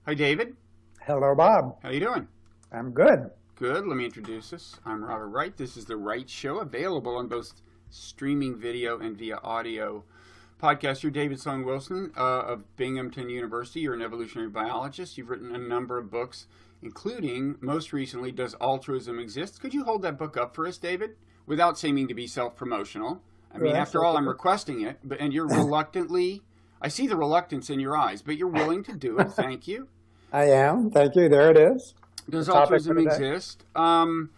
Hi, David. Hello, Bob. How you doing? I'm good. Good. Let me introduce us. I'm Robert Wright. This is The Wright Show, available on both streaming video and via audio. Podcaster David Sloan Wilson of Binghamton University. You're an evolutionary biologist. You've written a number of books, including, most recently, Does Altruism Exist? Could you hold that book up for us, David, without seeming to be self-promotional? I mean, after all, I'm requesting it, and you're reluctantly... I see the reluctance in your eyes, but you're willing to do it. Thank you. I am. Thank you. There it is. Does altruism exist? And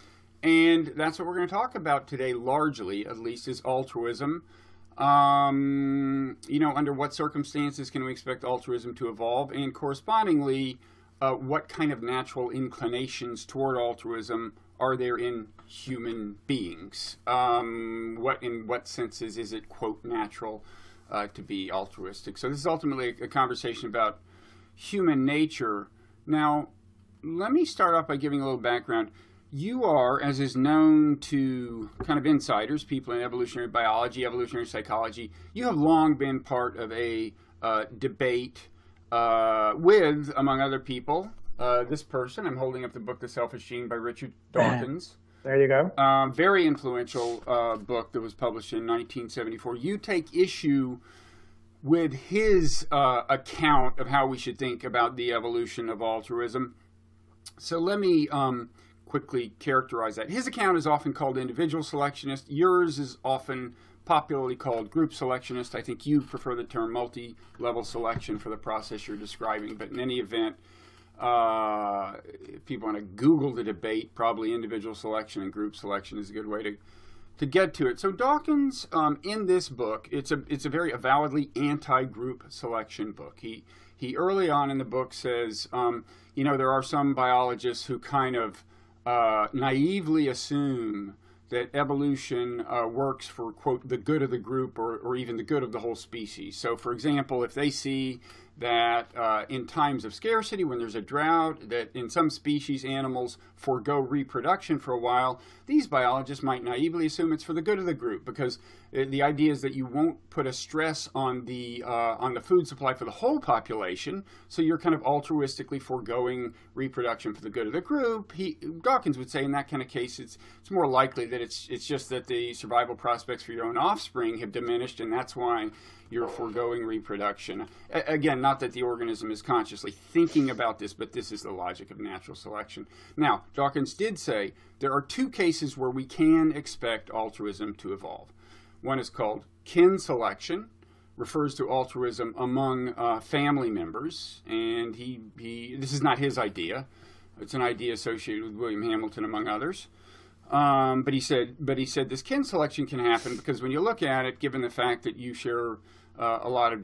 that's what we're going to talk about today, largely, at least, is altruism. Under what circumstances can we expect altruism to evolve? And correspondingly, what kind of natural inclinations toward altruism are there in human beings? In what senses is it, quote, natural to be altruistic? So this is ultimately a conversation about human nature. Now, let me start off by giving a little background. You are, as is known to kind of insiders, people in evolutionary biology, evolutionary psychology, you have long been part of a debate with, among other people, this person. I'm holding up the book, The Selfish Gene by Richard Dawkins. There you go. Very influential book that was published in 1974. You take issue with his account of how we should think about the evolution of altruism. So let me quickly characterize that. His account is often called individual selectionist. Yours is often popularly called group selectionist. I think you prefer the term multi-level selection for the process you're describing. But in any event, if people want to Google the debate, probably individual selection and group selection is a good way to get to it. So Dawkins, in this book, it's a very avowedly anti-group selection book. He early on in the book says, there are some biologists who kind of naively assume that evolution works for, quote, the good of the group or even the good of the whole species. So, for example, if they see that in times of scarcity, when there's a drought, that in some species animals forego reproduction for a while, these biologists might naively assume it's for the good of the group, because the idea is that you won't put a stress on the food supply for the whole population, so you're kind of altruistically foregoing reproduction for the good of the group. Dawkins would say in that kind of case, it's more likely that it's just that the survival prospects for your own offspring have diminished, and that's why you're foregoing reproduction. Again, not that the organism is consciously thinking about this, but this is the logic of natural selection. Now, Dawkins did say there are two cases where we can expect altruism to evolve. One is called kin selection, refers to altruism among family members, and this is not his idea. It's an idea associated with William Hamilton, among others. But he said this kin selection can happen because when you look at it, given the fact that you share a lot of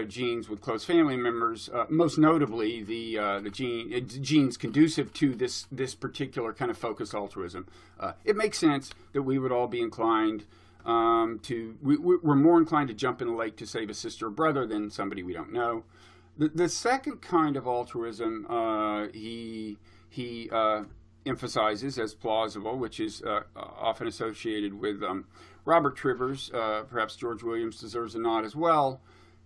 genes with close family members, most notably the genes conducive to this particular kind of focused altruism, it makes sense that we would all be inclined we're more inclined to jump in a lake to save a sister or brother than somebody we don't know. The second kind of altruism he emphasizes as plausible, which is often associated with Robert Trivers, perhaps George Williams deserves a nod as well,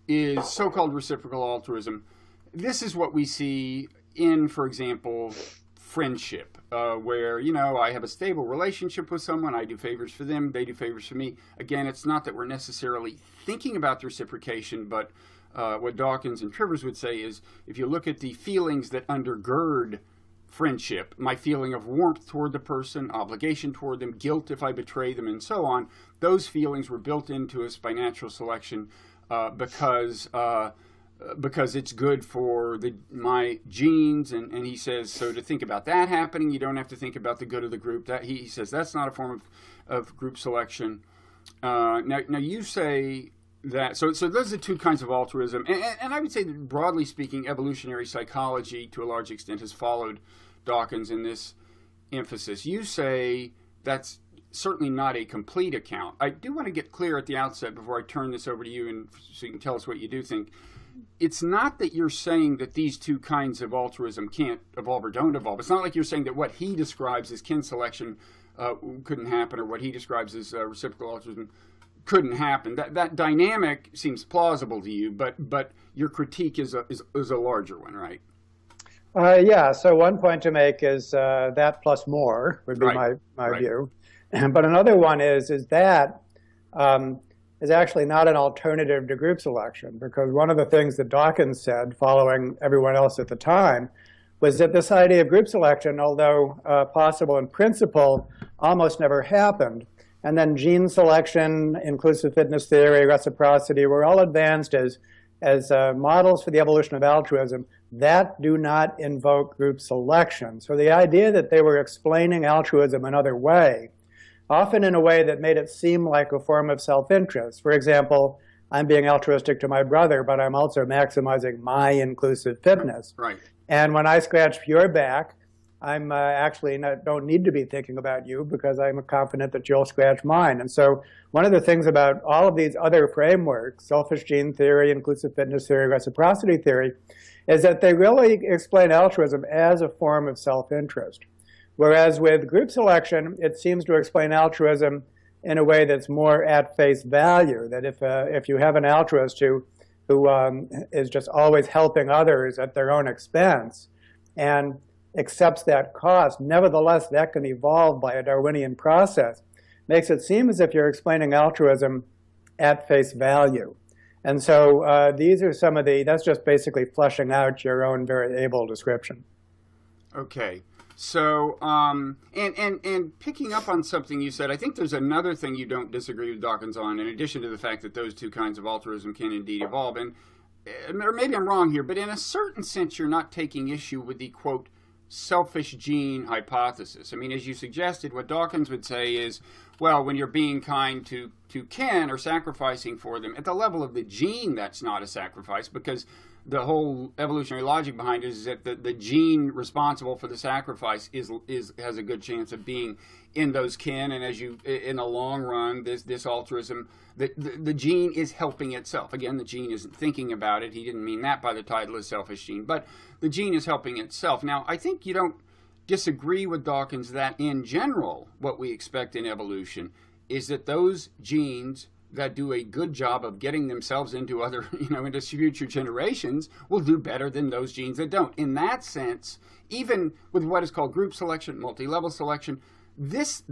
is so-called reciprocal altruism. This is what we see in, for example, friendship, where, I have a stable relationship with someone, I do favors for them, they do favors for me. Again, it's not that we're necessarily thinking about the reciprocation, but what Dawkins and Trivers would say is, if you look at the feelings that undergird friendship, my feeling of warmth toward the person, obligation toward them, guilt if I betray them, and so on, those feelings were built into us by natural selection because it's good for my genes, and he says, so to think about that happening, you don't have to think about the good of the group. That he says that's not a form of group selection. Now you say that, so those are two kinds of altruism, and I would say that broadly speaking, evolutionary psychology to a large extent has followed Dawkins in this emphasis. You say that's certainly not a complete account. I do want to get clear at the outset before I turn this over to you, and so you can tell us what you do think. It's not that you're saying that these two kinds of altruism can't evolve or don't evolve. It's not like you're saying that what he describes as kin selection couldn't happen, or what he describes as reciprocal altruism couldn't happen. That dynamic seems plausible to you, but your critique is a larger one, right? Yeah, so one point to make is that plus more would be Right. my Right. view. But another one is that um, is actually not an alternative to group selection, because one of the things that Dawkins said, following everyone else at the time, was that this idea of group selection, although possible in principle, almost never happened. And then gene selection, inclusive fitness theory, reciprocity were all advanced as models for the evolution of altruism that do not invoke group selection. So the idea that they were explaining altruism another way, often in a way that made it seem like a form of self-interest. For example, I'm being altruistic to my brother, but I'm also maximizing my inclusive fitness. Right. And when I scratch your back, I'm don't need to be thinking about you because I'm confident that you'll scratch mine. And so one of the things about all of these other frameworks, selfish gene theory, inclusive fitness theory, reciprocity theory, is that they really explain altruism as a form of self-interest. Whereas with group selection, it seems to explain altruism in a way that's more at face value, that if you have an altruist who is just always helping others at their own expense and accepts that cost, nevertheless, that can evolve by a Darwinian process, makes it seem as if you're explaining altruism at face value. And so these are some of that's just basically fleshing out your own very able description. Okay. So, and picking up on something you said, I think there's another thing you don't disagree with Dawkins on, in addition to the fact that those two kinds of altruism can indeed evolve. And, or maybe I'm wrong here, but in a certain sense, you're not taking issue with the, quote, selfish gene hypothesis. I mean, as you suggested, what Dawkins would say is, well, when you're being kind to kin or sacrificing for them, at the level of the gene, that's not a sacrifice, because the whole evolutionary logic behind it is that the gene responsible for the sacrifice has a good chance of being in those kin, and as you in the long run, this altruism, the gene is helping itself. Again, the gene isn't thinking about it. He didn't mean that by the title of selfish gene, but the gene is helping itself. Now, I think you don't disagree with Dawkins that in general, what we expect in evolution is that those genes that do a good job of getting themselves into other, into future generations will do better than those genes that don't. In that sense, even with what is called group selection, multi-level selection, this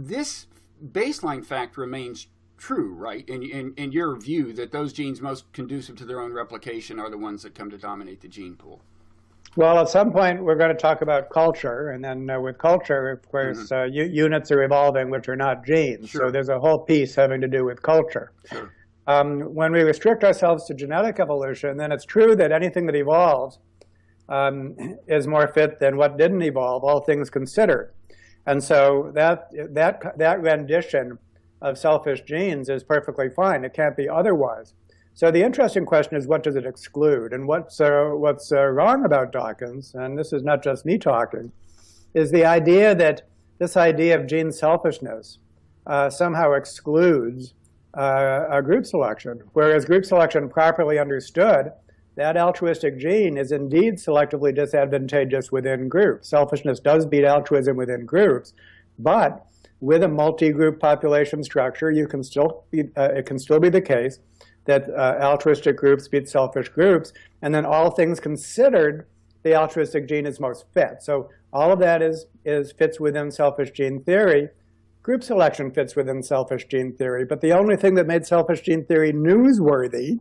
baseline fact remains true, right? In your view, that those genes most conducive to their own replication are the ones that come to dominate the gene pool. Well, at some point, we're going to talk about culture. And then with culture, of course, units are evolving, which are not genes. Sure. So there's a whole piece having to do with culture. Sure. When we restrict ourselves to genetic evolution, then it's true that anything that evolves is more fit than what didn't evolve, all things considered. And so that rendition of selfish genes is perfectly fine. It can't be otherwise. So the interesting question is, what does it exclude? And what's wrong about Dawkins, and this is not just me talking, is the idea that this idea of gene selfishness somehow excludes a group selection, whereas group selection properly understood, that altruistic gene is indeed selectively disadvantageous within groups. Selfishness does beat altruism within groups, but with a multi-group population structure, it can still be the case that altruistic groups beat selfish groups, and then all things considered, the altruistic gene is most fit. So all of that fits within selfish gene theory. Group selection fits within selfish gene theory, but the only thing that made selfish gene theory newsworthy,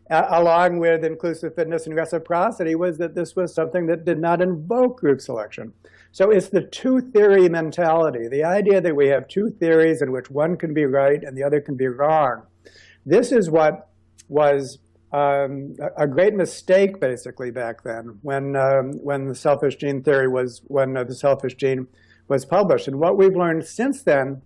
along with inclusive fitness and reciprocity, was that this was something that did not invoke group selection. So it's the two-theory mentality, the idea that we have two theories in which one can be right and the other can be wrong. This is what was a great mistake, basically, back then when the selfish gene theory the selfish gene was published. And what we've learned since then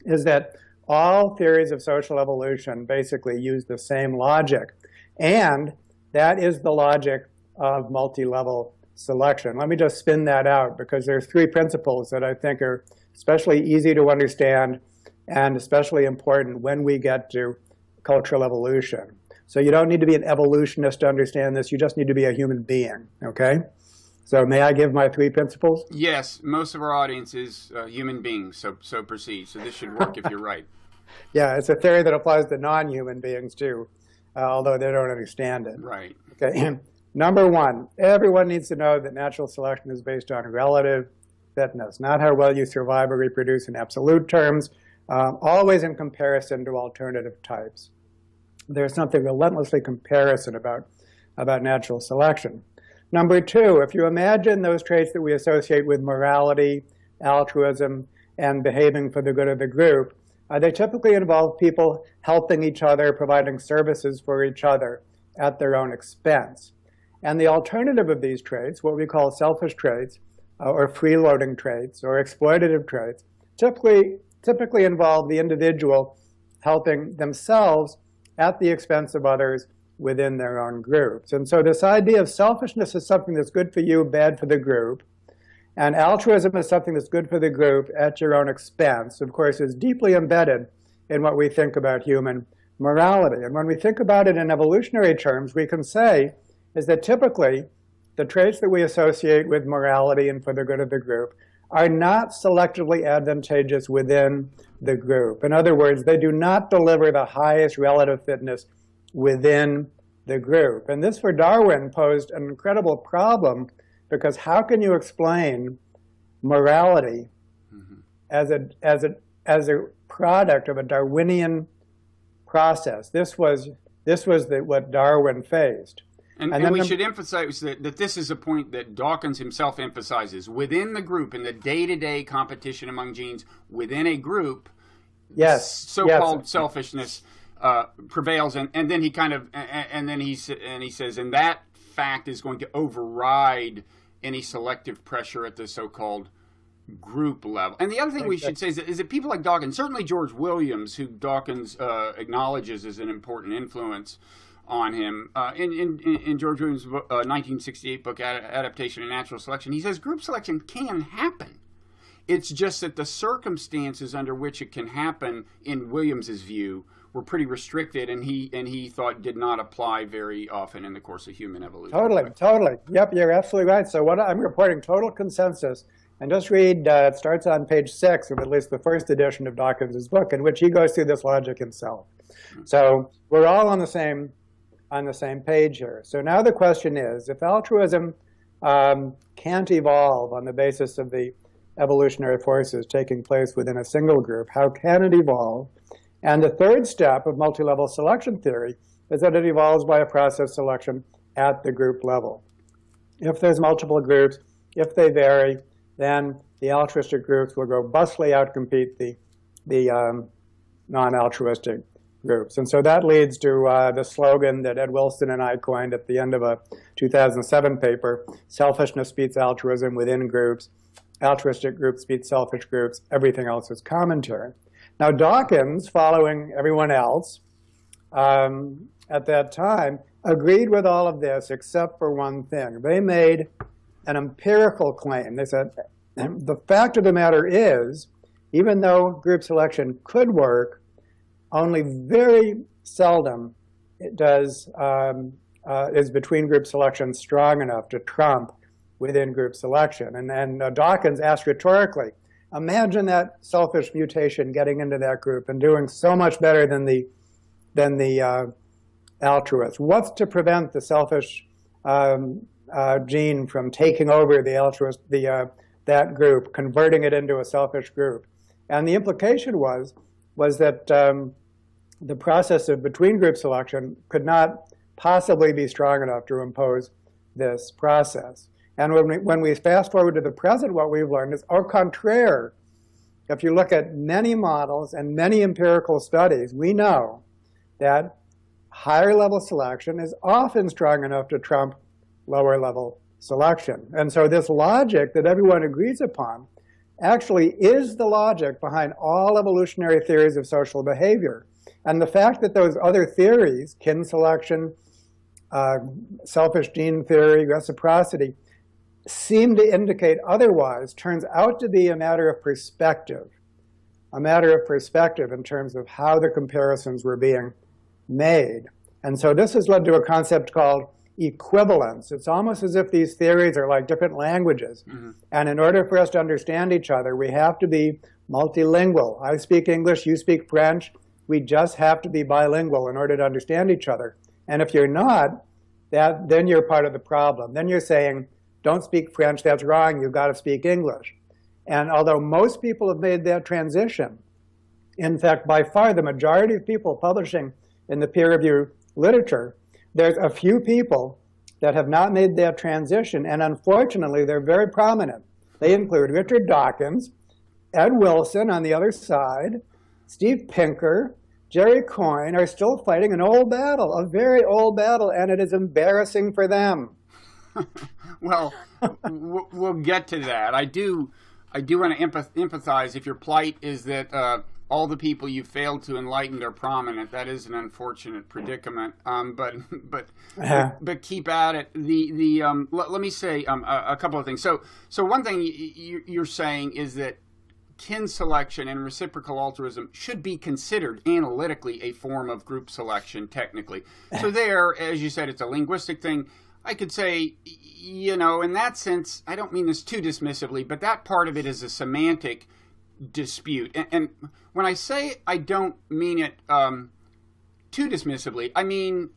is that all theories of social evolution basically use the same logic, and that is the logic of multi-level selection. Let me just spin that out, because there's three principles that I think are especially easy to understand and especially important when we get to cultural evolution. So you don't need to be an evolutionist to understand this. You just need to be a human being, okay? So may I give my three principles? Yes, most of our audience is human beings, so proceed. So this should work if you're right. Yeah, it's a theory that applies to non-human beings too, although they don't understand it. Right. Okay. Number one, everyone needs to know that natural selection is based on relative fitness, not how well you survive or reproduce in absolute terms, always in comparison to alternative types. There's something relentlessly comparison about natural selection. Number two, if you imagine those traits that we associate with morality, altruism, and behaving for the good of the group, they typically involve people helping each other, providing services for each other at their own expense. And the alternative of these traits, what we call selfish traits, or freeloading traits, or exploitative traits, typically involve the individual helping themselves at the expense of others within their own groups. And so this idea of selfishness is something that's good for you, bad for the group, and altruism is something that's good for the group at your own expense, of course, is deeply embedded in what we think about human morality. And when we think about it in evolutionary terms, we can say is that typically the traits that we associate with morality and for the good of the group are not selectively advantageous within the group. In other words, they do not deliver the highest relative fitness within the group. And this, for Darwin, posed an incredible problem, because how can you explain morality as a product of a Darwinian process? This was what Darwin faced. And we should emphasize that this is a point that Dawkins himself emphasizes. Within the group, in the day-to-day competition among genes within a group, so-called selfishness prevails, and then he says, and that fact is going to override any selective pressure at the so-called group level. And the other thing we should say is that people like Dawkins, certainly George Williams, who Dawkins acknowledges as an important influence on him, in George Williams' 1968 book, Adaptation and Natural Selection, he says group selection can happen. It's just that the circumstances under which it can happen, in Williams's view, were pretty restricted, and he thought did not apply very often in the course of human evolution. Totally. Yep, you're absolutely right. So what I'm reporting total consensus, and just read, it starts on page 6 of at least the first edition of Dawkins' book, in which he goes through this logic himself. So we're all on the same page here. So now the question is, if altruism can't evolve on the basis of the evolutionary forces taking place within a single group, how can it evolve? And the third step of multi-level selection theory is that it evolves by a process selection at the group level. If there's multiple groups, if they vary, then the altruistic groups will robustly outcompete the non-altruistic groups. And so that leads to the slogan that Ed Wilson and I coined at the end of a 2007 paper: selfishness beats altruism within groups, altruistic groups beat selfish groups, everything else is commentary. Now Dawkins, following everyone else at that time, agreed with all of this except for one thing. They made an empirical claim. They said, the fact of the matter is, even though group selection could work, only very seldom is between group selection strong enough to trump within group selection. And Dawkins asked rhetorically, imagine that selfish mutation getting into that group and doing so much better than the altruist. What's to prevent the selfish gene from taking over the altruist, that group, converting it into a selfish group? And the implication was that the process of between group selection could not possibly be strong enough to impose this process. And when we fast forward to the present, what we've learned is au contraire. If you look at many models and many empirical studies, we know that higher level selection is often strong enough to trump lower level selection. And so this logic that everyone agrees upon actually is the logic behind all evolutionary theories of social behavior. And the fact that those other theories, kin selection, selfish gene theory, reciprocity, seem to indicate otherwise turns out to be a matter of perspective in terms of how the comparisons were being made. And so this has led to a concept called equivalence. It's almost as if these theories are like different languages. Mm-hmm. And in order for us to understand each other, we have to be multilingual. I speak English, you speak French. We just have to be bilingual in order to understand each other. And if you're not, then you're part of the problem. Then you're saying, don't speak French, that's wrong, you've got to speak English. And although most people have made that transition, in fact, by far the majority of people publishing in the peer-reviewed literature, there's a few people that have not made that transition, and unfortunately, they're very prominent. They include Richard Dawkins, Ed Wilson on the other side, Steve Pinker, Jerry Coyne are still fighting an old battle, a very old battle, and it is embarrassing for them. Well, we'll get to that. I do want to empathize if your plight is that all the people you failed to enlighten are prominent. That is an unfortunate predicament. But keep at it. Let me say a couple of things. So one thing you're saying is that kin selection and reciprocal altruism should be considered analytically a form of group selection, technically. So there, as you said, it's a linguistic thing. I could say, in that sense, I don't mean this too dismissively, but that part of it is a semantic dispute. And when I say I don't mean it too dismissively, I mean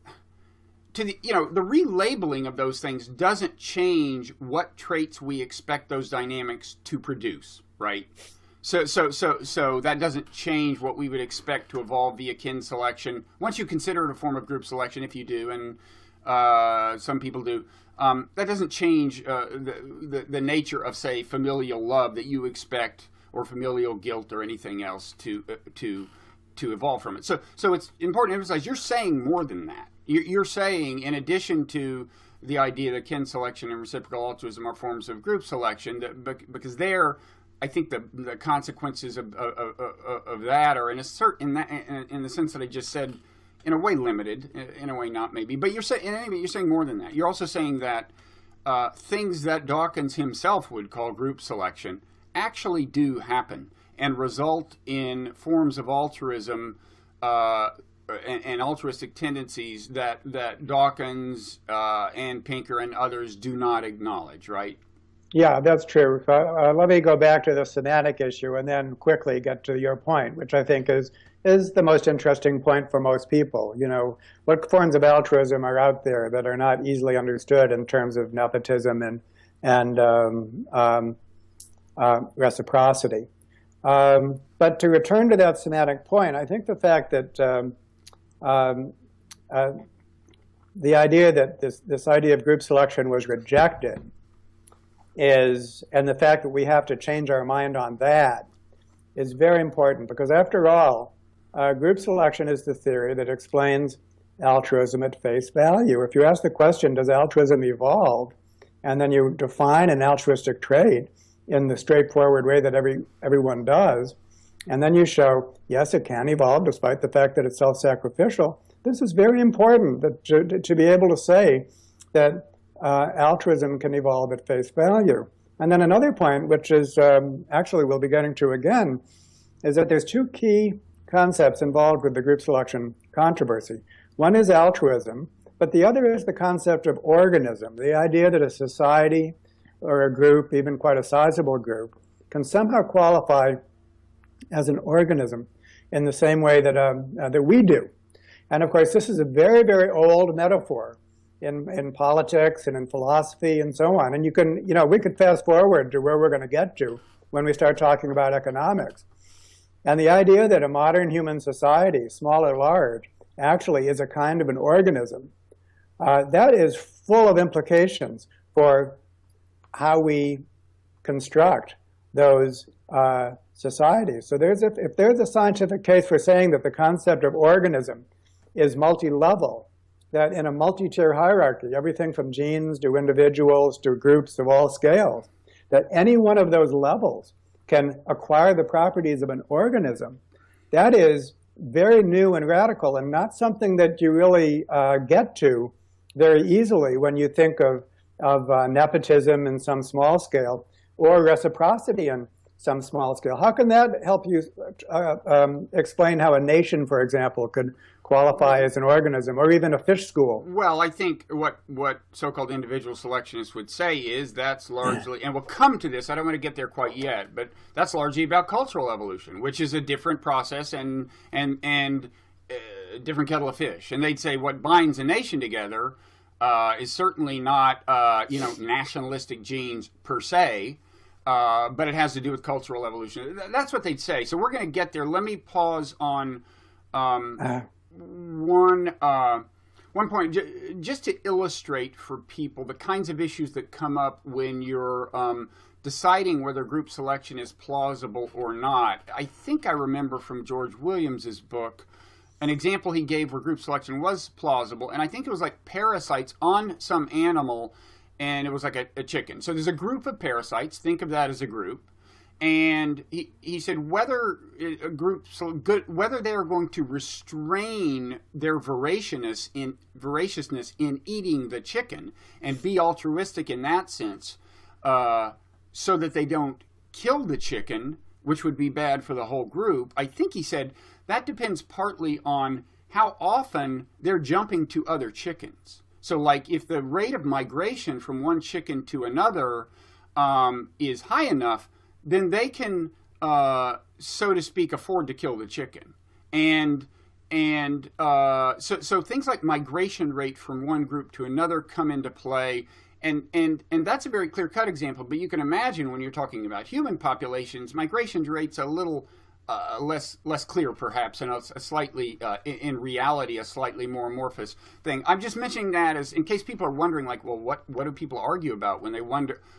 the relabeling of those things doesn't change what traits we expect those dynamics to produce, right? So that doesn't change what we would expect to evolve via kin selection. Once you consider it a form of group selection, if you do, and some people do, that doesn't change the nature of, say, familial love that you expect, or familial guilt, or anything else to evolve from it. So it's important to emphasize you're saying more than that. You're saying, in addition to the idea that kin selection and reciprocal altruism are forms of group selection, because I think the consequences of that are in the sense that I just said, in a way limited, in a way not maybe. But you're saying more than that. You're also saying that things that Dawkins himself would call group selection actually do happen and result in forms of altruism and altruistic tendencies that Dawkins and Pinker and others do not acknowledge, right? Yeah, that's true. Let me go back to the semantic issue and then quickly get to your point, which I think is the most interesting point for most people. What forms of altruism are out there that are not easily understood in terms of nepotism and reciprocity? But to return to that semantic point, I think the fact that the idea that this idea of group selection was rejected and the fact that we have to change our mind on that is very important, because after all, group selection is the theory that explains altruism at face value. If you ask the question, does altruism evolve, and then you define an altruistic trait in the straightforward way that everyone does, and then you show, yes, it can evolve despite the fact that it's self-sacrificial, this is very important to be able to say that altruism can evolve at face value. And then another point, which is actually we'll be getting to again, is that there's two key concepts involved with the group selection controversy. One is altruism, but the other is the concept of organism, the idea that a society or a group, even quite a sizable group, can somehow qualify as an organism in the same way that we do. And of course, this is a very, very old metaphor in politics and in philosophy and so on. And we could fast forward to where we're going to get to when we start talking about economics. And the idea that a modern human society, small or large, actually is a kind of an organism, that is full of implications for how we construct those societies. So if there's a scientific case for saying that the concept of organism is multi-level, that in a multi-tier hierarchy, everything from genes to individuals to groups of all scales, that any one of those levels can acquire the properties of an organism, that is very new and radical and not something that you really get to very easily when you think of nepotism in some small scale or reciprocity in some small scale. How can that help you explain how a nation, for example, could qualify as an organism, or even a fish school? Well, I think what so-called individual selectionists would say is that's largely, and we'll come to this, I don't want to get there quite yet, but that's largely about cultural evolution, which is a different process and different kettle of fish. And they'd say what binds a nation together is certainly not, nationalistic genes per se, but it has to do with cultural evolution. That's what they'd say. So we're going to get there. Let me pause on one point, just to illustrate for people the kinds of issues that come up when you're deciding whether group selection is plausible or not. I think I remember from George Williams's book an example he gave where group selection was plausible, and I think it was like parasites on some animal, and it was like a chicken. So there's a group of parasites, think of that as a group, and he said whether whether they are going to restrain their voraciousness in eating the chicken and be altruistic in that sense, so that they don't kill the chicken, which would be bad for the whole group. I think he said that depends partly on how often they're jumping to other chickens. So like if the rate of migration from one chicken to another is high enough, then they can, so to speak, afford to kill the chicken. And so things like migration rate from one group to another come into play. And that's a very clear-cut example, but you can imagine when you're talking about human populations, migration rate's a little less clear, perhaps, and a slightly, in reality, a slightly more amorphous thing. I'm just mentioning that as in case people are wondering, like, well, what do people argue about when they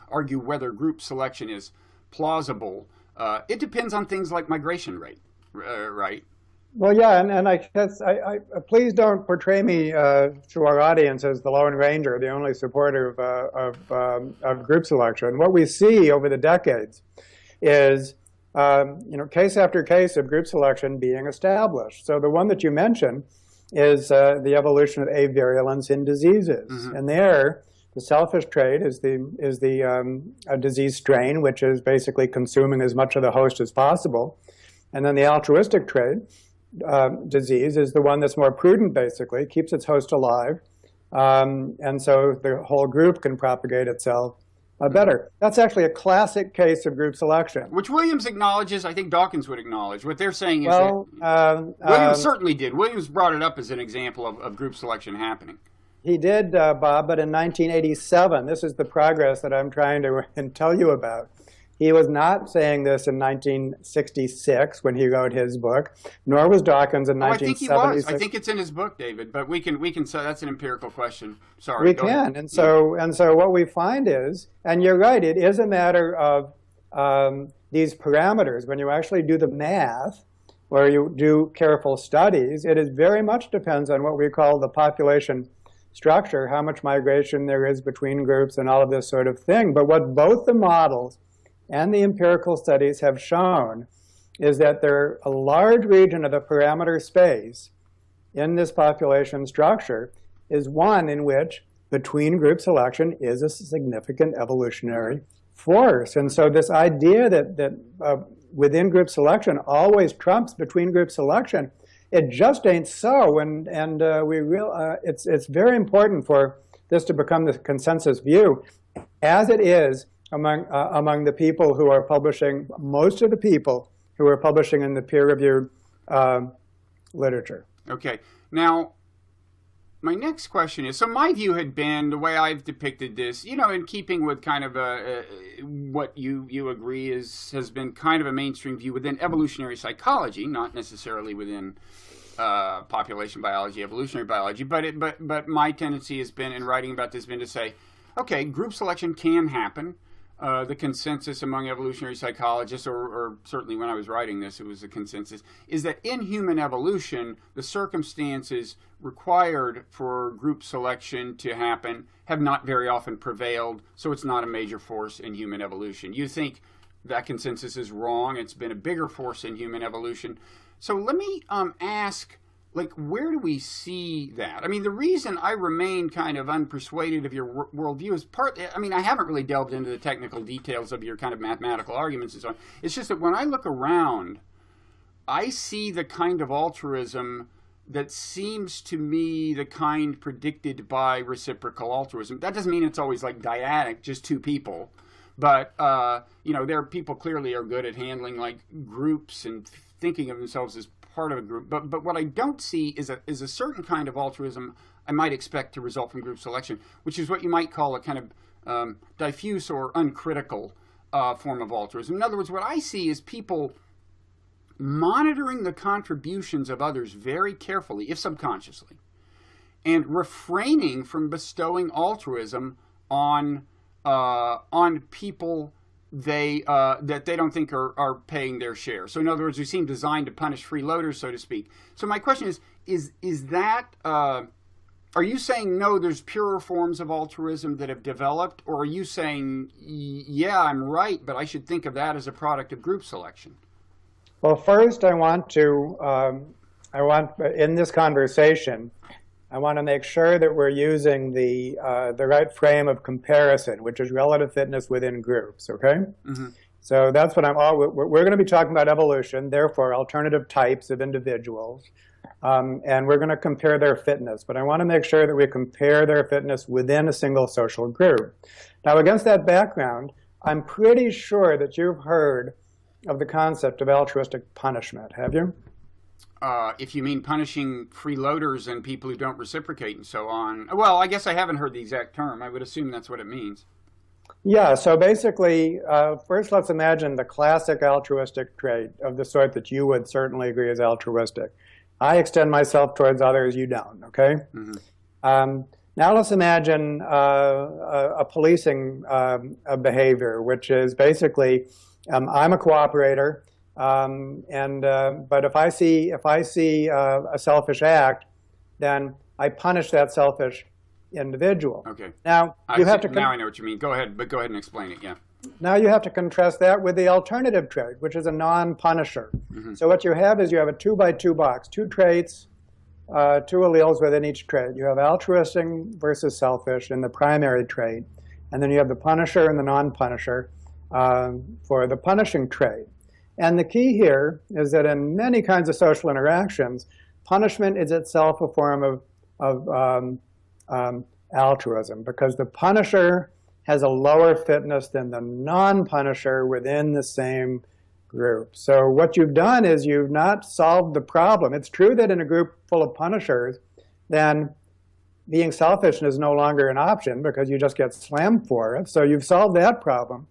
argue whether group selection is plausible? It depends on things like migration rate, right? Well, yeah, and I guess I please don't portray me to our audience as the Lone Ranger, the only supporter of group selection. What we see over the decades is case after case of group selection being established. So the one that you mentioned is the evolution of avirulence in diseases, and there the selfish trait is a disease strain, which is basically consuming as much of the host as possible, and then the altruistic trait. Disease is the one that's more prudent, basically, keeps its host alive, and so the whole group can propagate itself better. That's actually a classic case of group selection. Which Williams acknowledges, I think Dawkins would acknowledge. What they're saying is that Williams certainly did. Williams brought it up as an example of group selection happening. He did, Bob, but in 1987, this is the progress that I'm trying to tell you about. He was not saying this in 1966 when he wrote his book, nor was Dawkins in 1976. I think he was. I think it's in his book, David. But we can say that's an empirical question. Sorry. We can, and so what we find is, and you're right, it is a matter of these parameters. When you actually do the math, or you do careful studies, it is very much depends on what we call the population structure, how much migration there is between groups, and all of this sort of thing. But what both the models and the empirical studies have shown is that there a large region of the parameter space in this population structure is one in which between group selection is a significant evolutionary force. And so this idea that within group selection always trumps between group selection, it just ain't so. And it's very important for this to become the consensus view, as it is among the people who are publishing, most of the people who are publishing in the peer-reviewed literature. Okay. Now, my next question is, so my view had been, the way I've depicted this, in keeping with kind of what you agree has been kind of a mainstream view within evolutionary psychology, not necessarily within population biology, evolutionary biology, but my tendency has been, in writing about this, been to say, okay, group selection can happen. The consensus among evolutionary psychologists, or certainly when I was writing this, it was a consensus, is that in human evolution, the circumstances required for group selection to happen have not very often prevailed, so it's not a major force in human evolution. You think that consensus is wrong, it's been a bigger force in human evolution. So let me ask, where do we see that? I mean, the reason I remain kind of unpersuaded of your worldview is I haven't really delved into the technical details of your kind of mathematical arguments and so on. It's just that when I look around, I see the kind of altruism that seems to me the kind predicted by reciprocal altruism. That doesn't mean it's always like dyadic, just two people. But, there are people clearly are good at handling groups and thinking of themselves as part of a group, but what I don't see is a certain kind of altruism I might expect to result from group selection, which is what you might call a kind of diffuse or uncritical form of altruism. In other words, what I see is people monitoring the contributions of others very carefully, if subconsciously, and refraining from bestowing altruism on people that they don't think are paying their share. So in other words, we seem designed to punish freeloaders, so to speak. So my question is that, are you saying no, there's purer forms of altruism that have developed, or are you saying, yeah, I'm right, but I should think of that as a product of group selection? Well, first I want in this conversation, I want to make sure that we're using the right frame of comparison, which is relative fitness within groups, okay? Mm-hmm. So that's what we're going to be talking about evolution, therefore alternative types of individuals, and we're going to compare their fitness. But I want to make sure that we compare their fitness within a single social group. Now, against that background, I'm pretty sure that you've heard of the concept of altruistic punishment, have you? If you mean punishing freeloaders and people who don't reciprocate and so on. Well, I guess I haven't heard the exact term. I would assume that's what it means. Yeah, so basically, first let's imagine the classic altruistic trait of the sort that you would certainly agree is altruistic. I extend myself towards others, you don't, okay? Mm-hmm. Now let's imagine a policing behavior, which is basically, I'm a cooperator, but if I see a selfish act, then I punish that selfish individual. Okay. Now Now I know what you mean. Go ahead and explain it. Yeah. Now you have to contrast that with the alternative trait, which is a non-punisher. Mm-hmm. So what you have is you have a 2x2 box, 2 traits, 2 alleles within each trait. You have altruistic versus selfish in the primary trait, and then you have the punisher and the non-punisher for the punishing trait. And the key here is that in many kinds of social interactions, punishment is itself a form of altruism, because the punisher has a lower fitness than the non-punisher within the same group. So what you've done is you've not solved the problem. It's true that in a group full of punishers, then being selfish is no longer an option because you just get slammed for it. So you've solved that problem.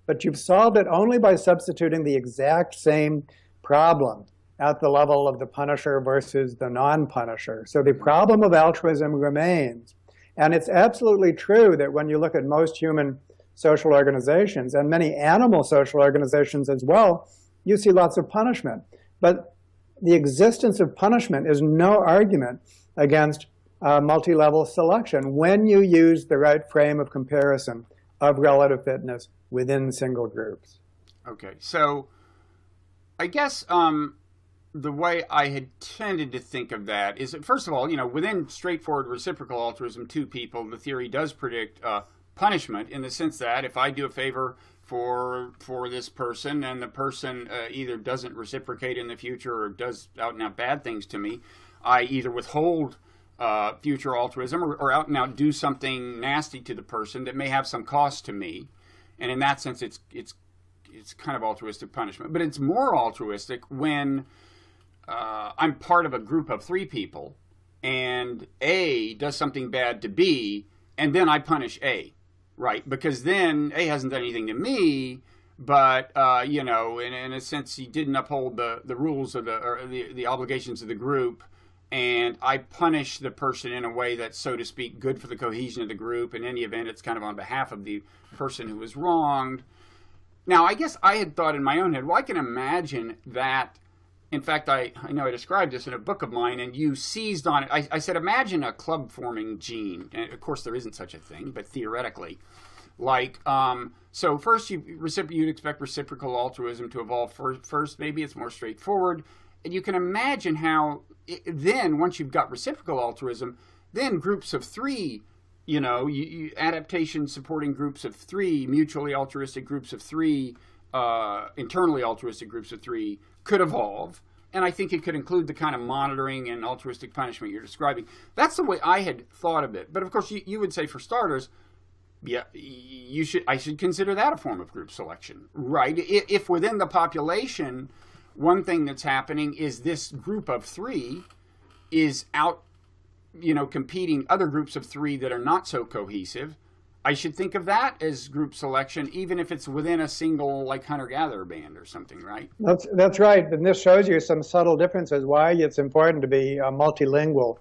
But you've solved it only by substituting the exact same problem at the level of the punisher versus the non-punisher. So the problem of altruism remains. And it's absolutely true that when you look at most human social organizations, and many animal social organizations as well, you see lots of punishment. But the existence of punishment is no argument against multi-level selection when you use the right frame of comparison of relative fitness within single groups. Okay, so I guess the way I had tended to think of that is that, first of all, within straightforward reciprocal altruism, 2 people, the theory does predict punishment in the sense that if I do a favor for this person and the person either doesn't reciprocate in the future or does out and out bad things to me, I either withhold future altruism or out and out do something nasty to the person that may have some cost to me. And in that sense, it's kind of altruistic punishment. But it's more altruistic when I'm part of a group of 3 people and A does something bad to B, and then I punish A, right? Because then A hasn't done anything to me, but in a sense, he didn't uphold the rules of the obligations of the group, and I punish the person in a way that's, so to speak, good for the cohesion of the group. In any event, it's kind of on behalf of the person who was wronged. Now, I guess I had thought in my own head, well, I can imagine that. In fact, I know I described this in a book of mine, and you seized on it. I said, imagine a club-forming gene. And of course, there isn't such a thing, but theoretically. So first, you'd expect reciprocal altruism to evolve first. Maybe it's more straightforward. And you can imagine how then, once you've got reciprocal altruism, then groups of 3, adaptation supporting groups of 3, mutually altruistic groups of 3, internally altruistic groups of 3 could evolve. And I think it could include the kind of monitoring and altruistic punishment you're describing. That's the way I had thought of it. But of course, you would say for starters, yeah, I should consider that a form of group selection, right? If within the population, one thing that's happening is this group of 3 is competing other groups of three that are not so cohesive, I should think of that as group selection, even if it's within a single, like, hunter-gatherer band or something, right? That's right. And this shows you some subtle differences, why it's important to be multilingual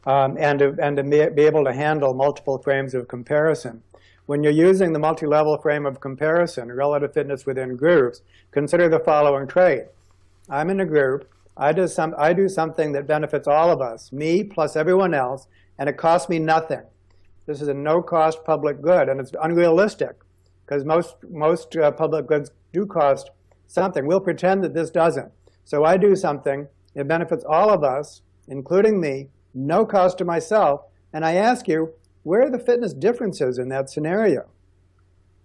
and to be able to handle multiple frames of comparison. When you're using the multi-level frame of comparison, relative fitness within groups, consider the following trait. I'm in a group. I do something that benefits all of us, me plus everyone else, and it costs me nothing. This is a no-cost public good, and it's unrealistic because most public goods do cost something. We'll pretend that this doesn't. So I do something, it benefits all of us, including me, no cost to myself, and I ask you, where are the fitness differences in that scenario?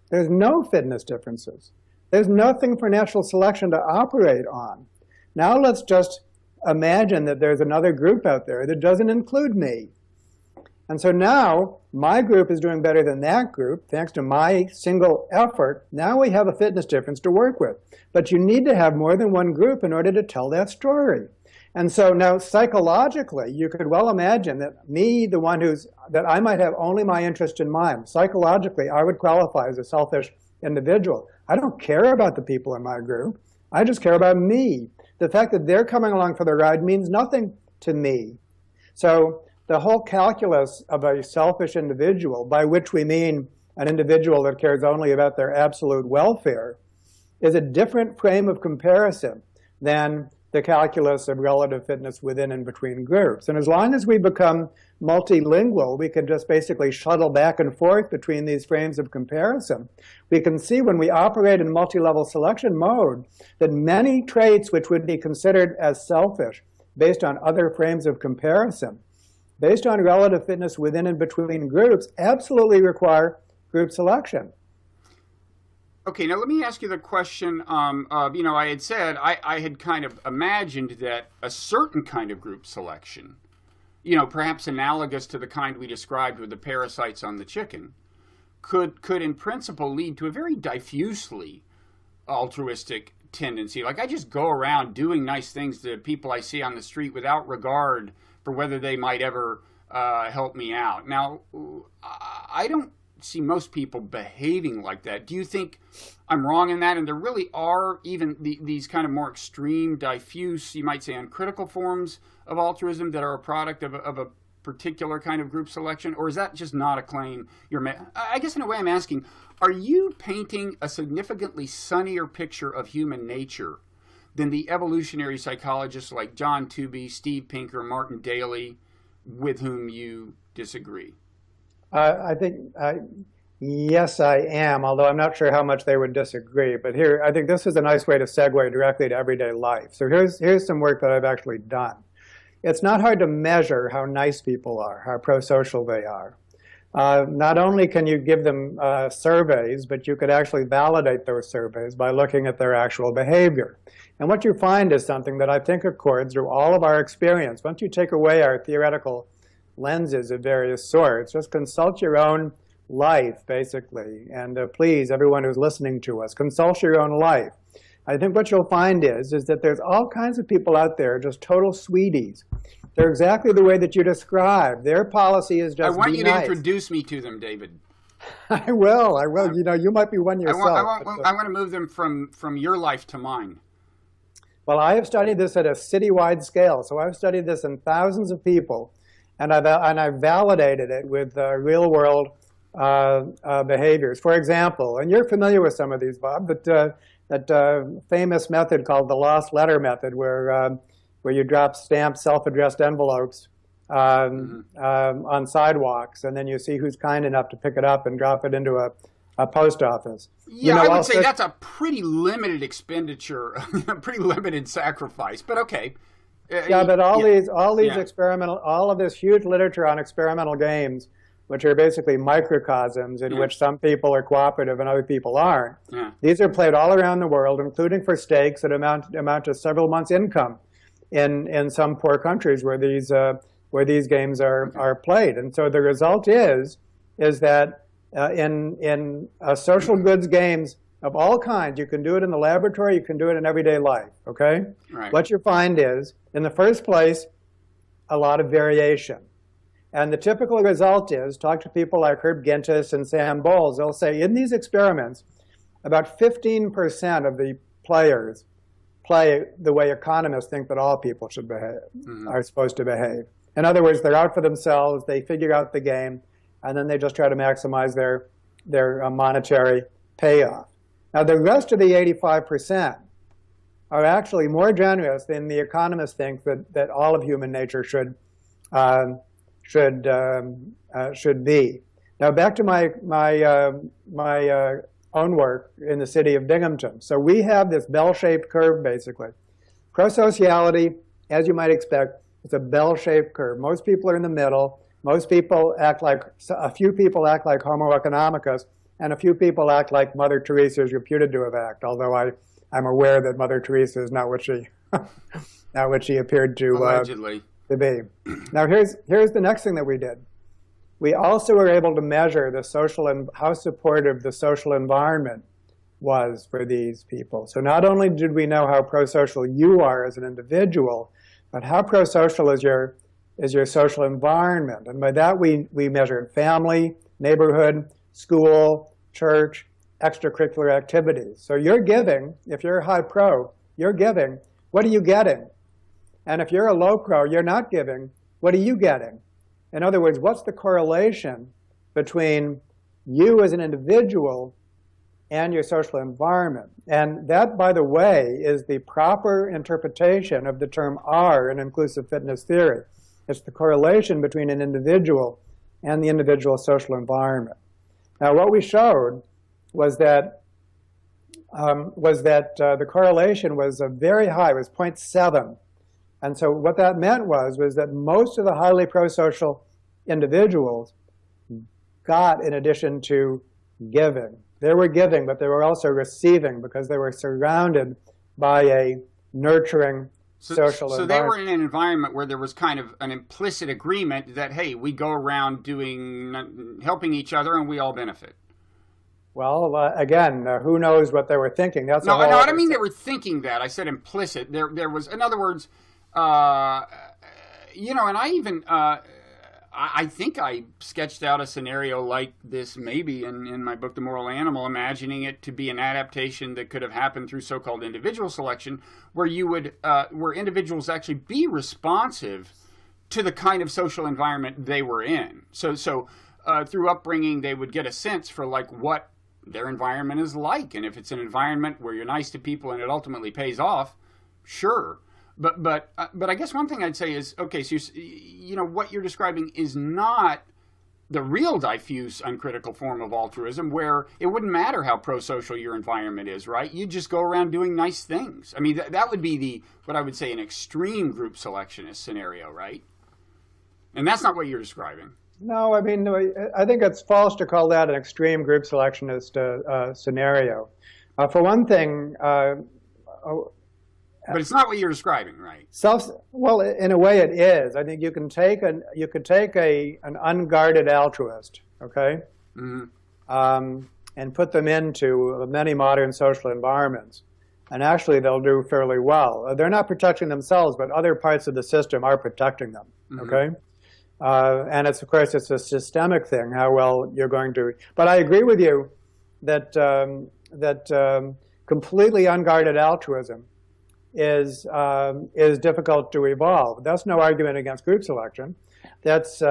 There's no fitness differences. There's nothing for natural selection to operate on. Now let's just imagine that there's another group out there that doesn't include me. And so now my group is doing better than that group, thanks to my single effort. Now we have a fitness difference to work with. But you need to have more than one group in order to tell that story. And so now psychologically, you could well imagine that me, that I might have only my interest in mind. Psychologically, I would qualify as a selfish individual. I don't care about the people in my group. I just care about me. The fact that they're coming along for the ride means nothing to me. So the whole calculus of a selfish individual, by which we mean an individual that cares only about their absolute welfare, is a different frame of comparison than the calculus of relative fitness within and between groups. And as long as we become multilingual, we can just basically shuttle back and forth between these frames of comparison. We can see when we operate in multi-level selection mode that many traits which would be considered as selfish based on other frames of comparison, based on relative fitness within and between groups, absolutely require group selection. Okay, now let me ask you the question I had said I had kind of imagined that a certain kind of group selection, perhaps analogous to the kind we described with the parasites on the chicken, could in principle lead to a very diffusely altruistic tendency. Like, I just go around doing nice things to people I see on the street without regard for whether they might ever help me out. Now, I don't see most people behaving like that. Do you think I'm wrong in that? And there really are even these kind of more extreme, diffuse, you might say uncritical forms of altruism that are a product of a particular kind of group selection? Or is that just not a claim you're making? I guess in a way I'm asking, are you painting a significantly sunnier picture of human nature than the evolutionary psychologists like John Tooby, Steve Pinker, Martin Daly, with whom you disagree? I think, yes, I am, although I'm not sure how much they would disagree. But here, I think this is a nice way to segue directly to everyday life. So here's some work that I've actually done. It's not hard to measure how nice people are, how pro-social they are. Not only can you give them surveys, but you could actually validate those surveys by looking at their actual behavior. And what you find is something that I think accords through all of our experience. Once you take away our theoretical lenses of various sorts, just consult your own life, basically. And please, everyone who's listening to us, consult your own life. I think what you'll find is that there's all kinds of people out there, just total sweeties. They're exactly the way that you described. Their policy is just I want be you nice. to introduce me to them, David. I will. You might be one yourself. I want to move them from your life to mine. Well, I have studied this at a citywide scale. So I've studied this in thousands of people. And I've validated it with real-world behaviors. For example, and you're familiar with some of these, Bob, but that famous method called the lost letter method, where you drop stamped self-addressed envelopes on sidewalks, and then you see who's kind enough to pick it up and drop it into a post office. Yeah, I would say that's a pretty limited expenditure, a pretty limited sacrifice, but okay. Yeah, but all these experimental, all of this huge literature on experimental games, which are basically microcosms in which some people are cooperative and other people aren't. Yeah. These are played all around the world, including for stakes that amount to several months' income in some poor countries where these games are played. And so the result is that in social goods games of all kinds, you can do it in the laboratory, you can do it in everyday life, okay? Right. What you find is, in the first place, a lot of variation. And the typical result is, talk to people like Herb Gintis and Sam Bowles, they'll say in these experiments, about 15% of the players play the way economists think that all people should behave, are supposed to behave. In other words, they're out for themselves, they figure out the game, and then they just try to maximize their monetary payoff. Now, the rest of the 85% are actually more generous than the economists think that all of human nature should be. Now, back to my own work in the city of Binghamton. So we have this bell-shaped curve, basically. Prosociality, as you might expect, is a bell-shaped curve. Most people are in the middle. Most people act like, a few people act like Homo economicus, and a few people act like Mother Teresa is reputed to have acted, although I'm aware that Mother Teresa is not what she, not what she appeared to, allegedly. To be. Now here's the next thing that we did. We also were able to measure the social and how supportive the social environment was for these people. So not only did we know how pro-social you are as an individual, but how pro-social is your social environment. And by that we measured family, neighborhood, school, church, extracurricular activities. So you're giving, if you're a high pro, you're giving. What are you getting? And if you're a low pro, you're not giving. What are you getting? In other words, what's the correlation between you as an individual and your social environment? And that, by the way, is the proper interpretation of the term R in inclusive fitness theory. It's the correlation between an individual and the individual social environment. Now, what we showed was that the correlation was very high. It was 0.7. And so what that meant was that most of the highly pro-social individuals got in addition to giving. They were giving, but they were also receiving because they were surrounded by a nurturing social environment. So they were in an environment where there was kind of an implicit agreement that, hey, we go around helping each other and we all benefit. Well, again, who knows what they were thinking? That's no, I don't mean they were thinking that. I said implicit. There was, in other words, and I even, I think I sketched out a scenario like this maybe in my book, The Moral Animal, imagining it to be an adaptation that could have happened through so-called individual selection, where you would, where individuals actually be responsive to the kind of social environment they were in. So through upbringing, they would get a sense for like what their environment is like, and if it's an environment where you're nice to people and it ultimately pays off, sure. But I guess one thing I'd say is, okay, so what you're describing is not the real diffuse, uncritical form of altruism, where it wouldn't matter how pro-social your environment is, right? You just go around doing nice things. I mean, that would be what I would say an extreme group selectionist scenario, right? And that's not what you're describing. No, I mean, I think it's false to call that an extreme group selectionist scenario. For one thing, but it's not what you're describing, right? Well, in a way, it is. I think you could take an unguarded altruist, okay, and put them into many modern social environments, and actually they'll do fairly well. They're not protecting themselves, but other parts of the system are protecting them, okay. And of course, it's a systemic thing how well you're going to. But I agree with you that completely unguarded altruism is difficult to evolve. That's no argument against group selection. That's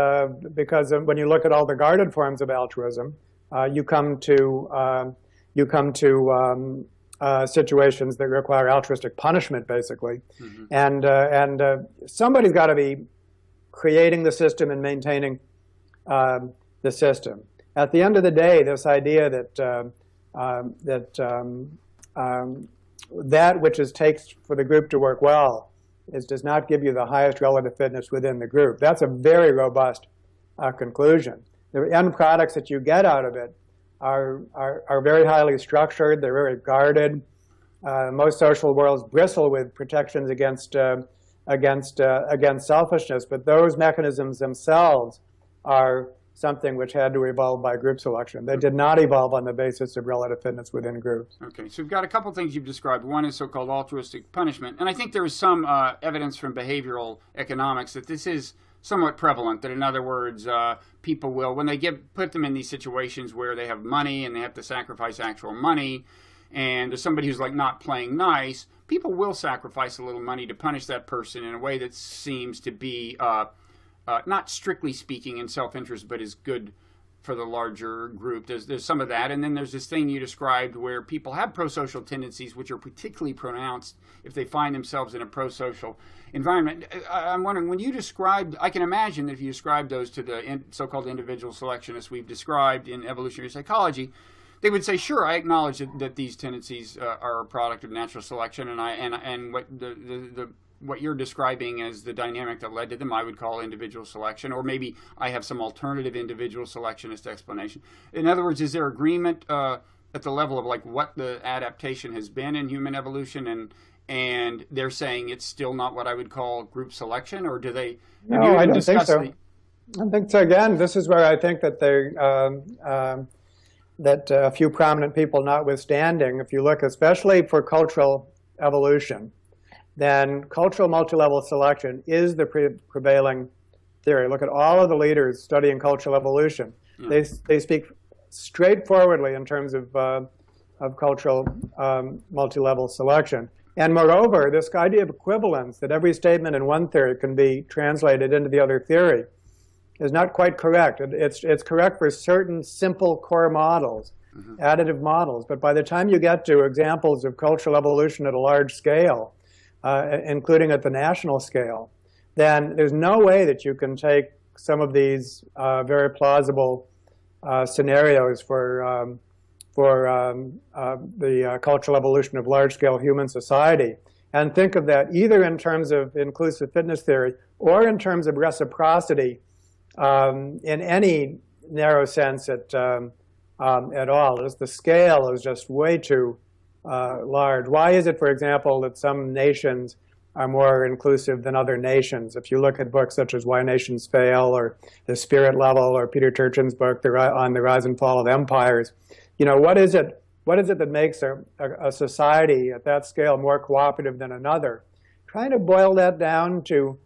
because when you look at all the guarded forms of altruism, you come to situations that require altruistic punishment, basically, and somebody's got to be creating the system and maintaining the system. At the end of the day, this idea that which it takes for the group to work well does not give you the highest relative fitness within the group. That's a very robust conclusion. The end products that you get out of it are very highly structured. They're very guarded. Most social worlds bristle with protections against selfishness, but those mechanisms themselves are something which had to evolve by group selection. They did not evolve on the basis of relative fitness within groups. Okay, so we've got a couple things you've described. One is so-called altruistic punishment, and I think there is some evidence from behavioral economics that this is somewhat prevalent. That, in other words, people will, when they put them in these situations where they have money and they have to sacrifice actual money, and there's somebody who's like not playing nice, people will sacrifice a little money to punish that person in a way that seems to be not strictly speaking in self-interest, but is good for the larger group. There's some of that, and then there's this thing you described where people have pro-social tendencies, which are particularly pronounced if they find themselves in a pro-social environment. I'm wondering, when you described, I can imagine that if you described those to the so-called individual selectionists we've described in evolutionary psychology, they would say, sure, I acknowledge that these tendencies are a product of natural selection, and what you're describing as the dynamic that led to them, I would call individual selection, or maybe I have some alternative individual selectionist explanation. In other words, is there agreement at the level of like what the adaptation has been in human evolution, and they're saying it's still not what I would call group selection, or do they? No, I don't think so. I don't think so. Again, this is where I think that that a few prominent people notwithstanding, if you look especially for cultural evolution, then cultural multi-level selection is the prevailing theory. Look at all of the leaders studying cultural evolution. Yeah. They speak straightforwardly in terms of cultural multi-level selection. And moreover, this idea of equivalence, that every statement in one theory can be translated into the other theory, is not quite correct. It's correct for certain simple core models, additive models. But by the time you get to examples of cultural evolution at a large scale, including at the national scale, then there's no way that you can take some of these very plausible scenarios for the cultural evolution of large-scale human society and think of that either in terms of inclusive fitness theory or in terms of reciprocity in any narrow sense at all. The scale is just way too large. Why is it, for example, that some nations are more inclusive than other nations? If you look at books such as Why Nations Fail or The Spirit Level or Peter Turchin's book on the Rise and Fall of Empires, you know, what is it that makes a society at that scale more cooperative than another? Trying to boil that down to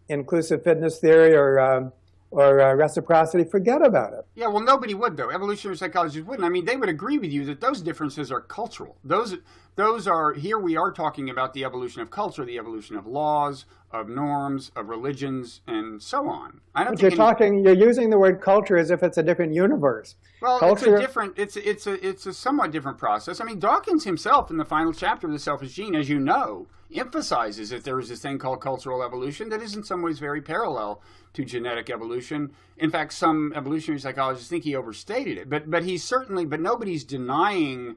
inclusive fitness theory or reciprocity, forget about it. Yeah, well, nobody would, though. Evolutionary psychologists wouldn't. I mean, they would agree with you that those differences are cultural. Those are, here we are talking about the evolution of culture, the evolution of laws, of norms, of religions, and so on. You're using the word culture as if it's a different universe. Well, culture, it's a somewhat different process. I mean, Dawkins himself, in the final chapter of The Selfish Gene, as you know, emphasizes that there is this thing called cultural evolution that is in some ways very parallel to genetic evolution. In fact, some evolutionary psychologists think he overstated it. But he's certainly, but nobody's denying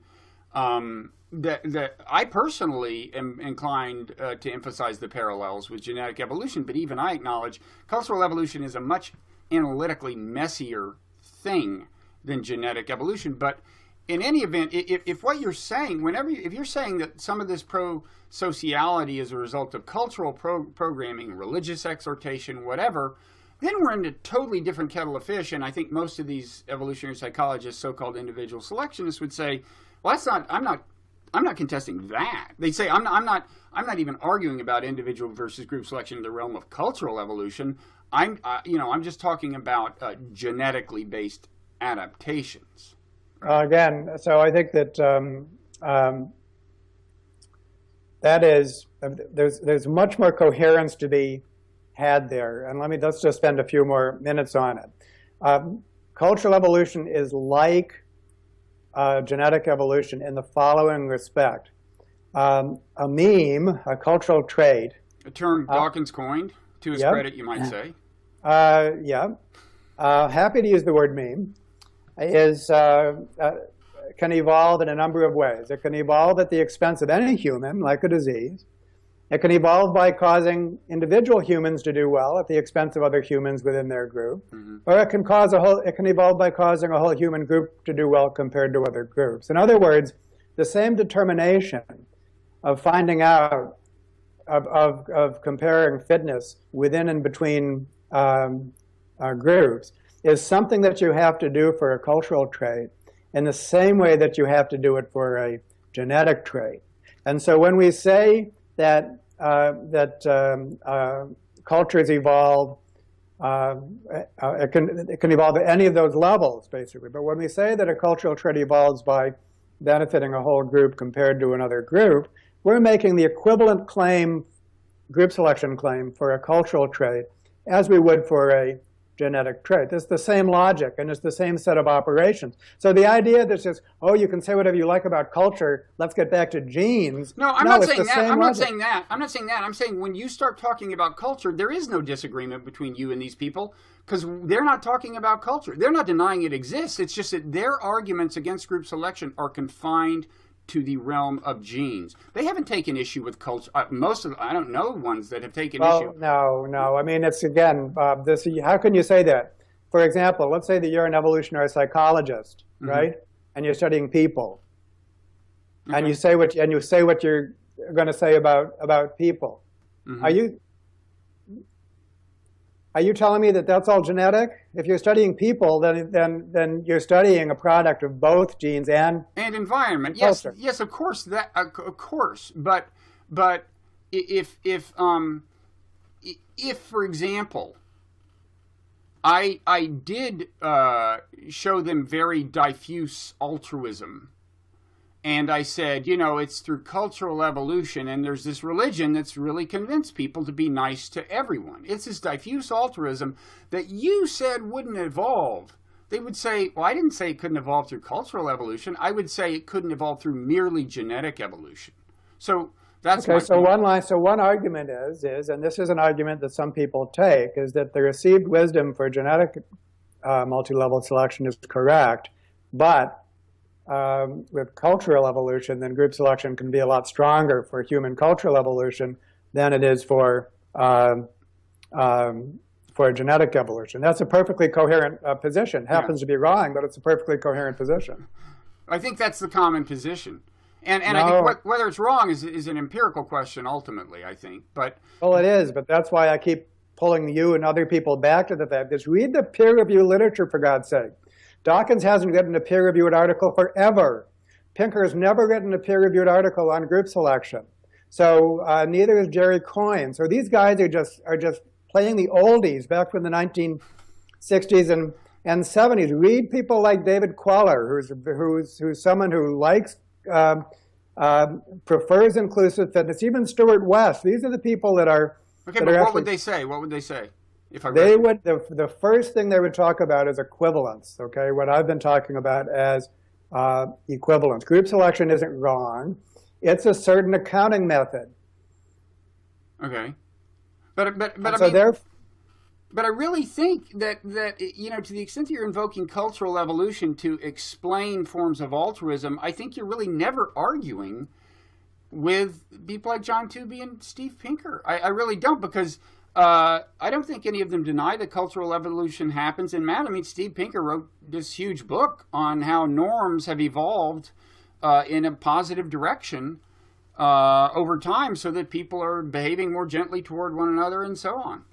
that I personally am inclined to emphasize the parallels with genetic evolution. But even I acknowledge cultural evolution is a much analytically messier thing than genetic evolution. But in any event, if what you're saying, if you're saying that some of this pro-sociality is a result of cultural programming, religious exhortation, whatever, then we're in a totally different kettle of fish. And I think most of these evolutionary psychologists, so-called individual selectionists, would say, well, that's not. I'm not contesting that. They say I'm not even arguing about individual versus group selection in the realm of cultural evolution. I'm just talking about genetically based adaptations. Again, so I think that that is there's much more coherence to be had there, and let's just spend a few more minutes on it. Cultural evolution is like genetic evolution in the following respect: a meme, a cultural trait, a term Dawkins coined to his credit, you might say. Happy to use the word meme. Can evolve in a number of ways. It can evolve at the expense of any human, like a disease. It can evolve by causing individual humans to do well at the expense of other humans within their group. Mm-hmm. Or it can evolve by causing a whole human group to do well compared to other groups. In other words, the same determination of finding out, of comparing fitness within and between groups is something that you have to do for a cultural trait in the same way that you have to do it for a genetic trait. And so when we say that cultures evolve it can evolve at any of those levels, basically. But when we say that a cultural trait evolves by benefiting a whole group compared to another group, we're making the equivalent claim, group selection claim, for a cultural trait as we would for a genetic trait. It's the same logic, and it's the same set of operations. So the idea that says, oh, you can say whatever you like about culture, let's get back to genes. No, I'm not saying that. I'm not saying that. I'm not saying that. I'm saying when you start talking about culture, there is no disagreement between you and these people, because they're not talking about culture. They're not denying it exists. It's just that their arguments against group selection are confined to the realm of genes. They haven't taken issue with culture. Most of I don't know ones that have taken issue. No. I mean, it's again, how can you say that? For example, let's say that you're an evolutionary psychologist, right? And you're studying people, and you say what you're going to say about people. Are you telling me that that's all genetic? If you're studying people, then you're studying a product of both genes and environment. Culture. Yes, of course. Of course. But if for example, I did show them very diffuse altruism. And I said, it's through cultural evolution, and there's this religion that's really convinced people to be nice to everyone. It's this diffuse altruism that you said wouldn't evolve. They would say, well, I didn't say it couldn't evolve through cultural evolution. I would say it couldn't evolve through merely genetic evolution. So that's okay. So one argument is, and this is an argument that some people take, is that the received wisdom for genetic multi-level selection is correct, but with cultural evolution, then group selection can be a lot stronger for human cultural evolution than it is for genetic evolution. That's a perfectly coherent position. Happens to be wrong, but it's a perfectly coherent position. I think that's the common position. And I think whether it's wrong is an empirical question ultimately, I think. Well, it is, but that's why I keep pulling you and other people back to the fact that read the peer-reviewed literature, for God's sake. Dawkins hasn't written a peer-reviewed article forever. Pinker has never written a peer-reviewed article on group selection. So neither is Jerry Coyne. So these guys are just playing the oldies back from the 1960s and 70s. Read people like David Queller, who's someone who likes, prefers inclusive fitness. Even Stuart West. These are the people that are. Okay, but what would they say? What would they say? The first thing they would talk about is equivalence, okay? What I've been talking about as equivalence. Group selection isn't wrong. It's a certain accounting method. Okay. But I really think that to the extent that you're invoking cultural evolution to explain forms of altruism, I think you're really never arguing with people like John Tooby and Steve Pinker. I really don't, because I don't think any of them deny that cultural evolution happens. And Matt, Steve Pinker wrote this huge book on how norms have evolved in a positive direction over time, so that people are behaving more gently toward one another and so on.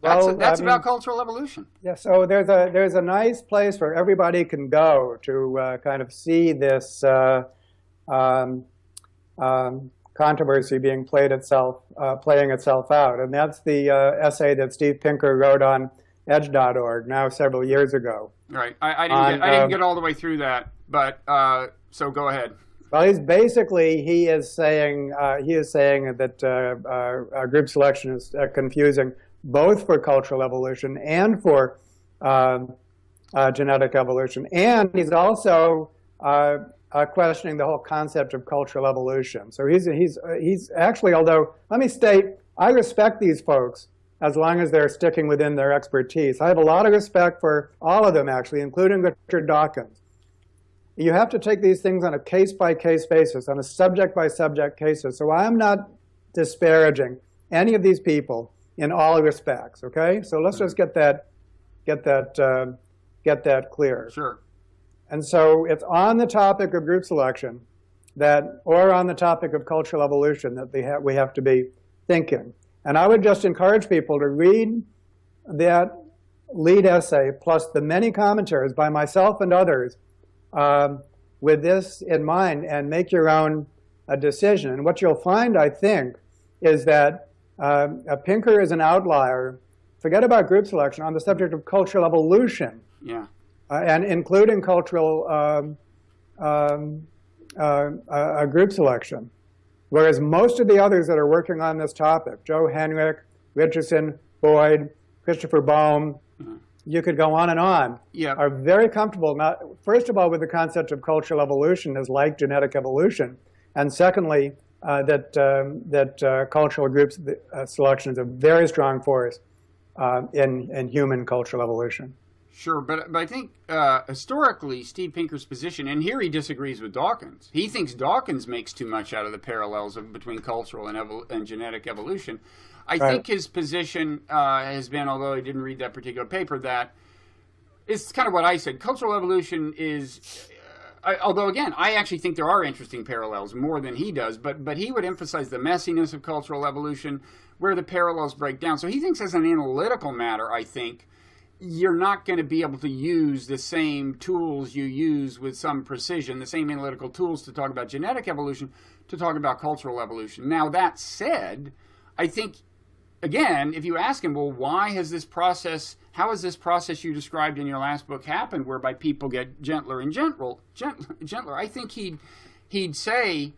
That's about cultural evolution. Yeah. So there's a nice place where everybody can go to kind of see this controversy being playing itself out. And that's the essay that Steve Pinker wrote on edge.org now several years ago. Right. I didn't get all the way through that, but so go ahead. Well, he is saying that group selection is confusing both for cultural evolution and for genetic evolution. And he's also questioning the whole concept of cultural evolution. So he's actually, although, let me state, I respect these folks as long as they're sticking within their expertise. I have a lot of respect for all of them, actually, including Richard Dawkins. You have to take these things on a case-by-case basis, on a subject-by-subject basis. So I'm not disparaging any of these people in all respects, okay? So let's just get that clear. Sure. And so it's on the topic of group selection or on the topic of cultural evolution that we have to be thinking. And I would just encourage people to read that lead essay plus the many commentaries by myself and others with this in mind and make your own decision. And what you'll find, I think, is that Pinker is an outlier forget about group selection, on the subject of cultural evolution, Yeah. and including cultural group selection. Whereas most of the others that are working on this topic, Joe Henrich, Richardson, Boyd, Christopher Bohm, you could go on and on, Yeah. are very comfortable, not, first of all, with the concept of cultural evolution as like genetic evolution, and secondly, that cultural group selection is a very strong force in human cultural evolution. Sure, but I think historically Steve Pinker's position, and here he disagrees with Dawkins. He thinks Dawkins makes too much out of the parallels between cultural and genetic evolution. I think his position has been, although I didn't read that particular paper, that it's kind of what I said. Cultural evolution is, although again, I actually think there are interesting parallels more than he does, but he would emphasize the messiness of cultural evolution where the parallels break down. So he thinks as an analytical matter, I think, you're not going to be able to use the same tools you use with some precision, the same analytical tools to talk about genetic evolution, to talk about cultural evolution. Now, that said, I think, again, if you ask him, well, why has this process, how has this process you described in your last book happened, whereby people get gentler and gentler? I think he'd say,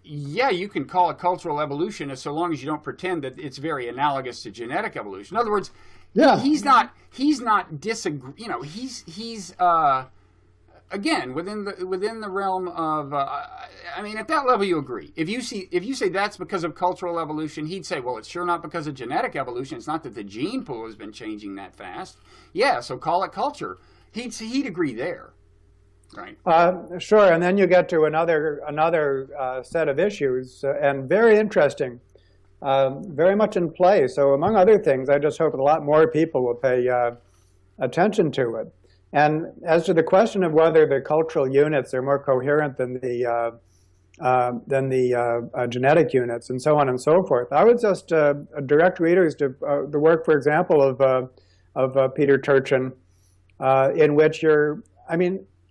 yeah, you can call it cultural evolution as so long as you don't pretend that it's very analogous to genetic evolution. In other words, yeah, he's not disagree. You know, he's again within the realm of. I mean, at that level, you agree. If you say that's because of cultural evolution, he'd say, well, it's sure not because of genetic evolution. It's not that the gene pool has been changing that fast. Yeah, so call it culture. He'd agree there. Right. Sure, and then you get to another set of issues, and very interesting, very much in play. So among other things, I just hope that a lot more people will pay attention to it. And as to the question of whether the cultural units are more coherent than the genetic units, and so on and so forth, I would just direct readers to the work, for example, of Peter Turchin, in which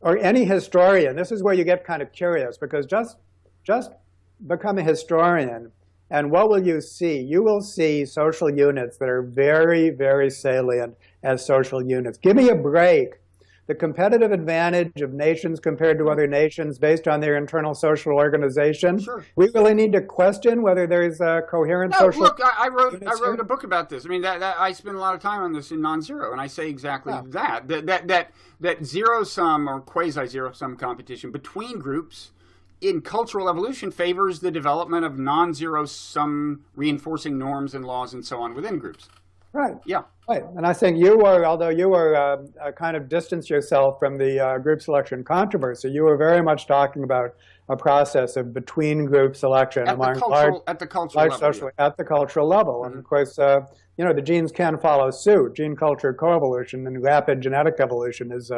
or any historian, this is where you get kind of curious, because just become a historian, and what will you see? You will see social units that are very, very salient as social units. Give me a break. The competitive advantage of nations compared to other nations based on their internal social organization. Sure. We really need to question whether there is a coherent social. Look, I wrote a book about this. I mean, that I spend a lot of time on this in Non-Zero, and I say exactly that zero-sum or quasi-zero-sum competition between groups in cultural evolution favors the development of non-zero-sum reinforcing norms and laws and so on within groups. Right. Yeah. Right. And I think although you were kind of distanced yourself from the group selection controversy, you were very much talking about a process of between group selection at the cultural level. Mm-hmm. And of course, the genes can follow suit. Gene culture coevolution and rapid genetic evolution is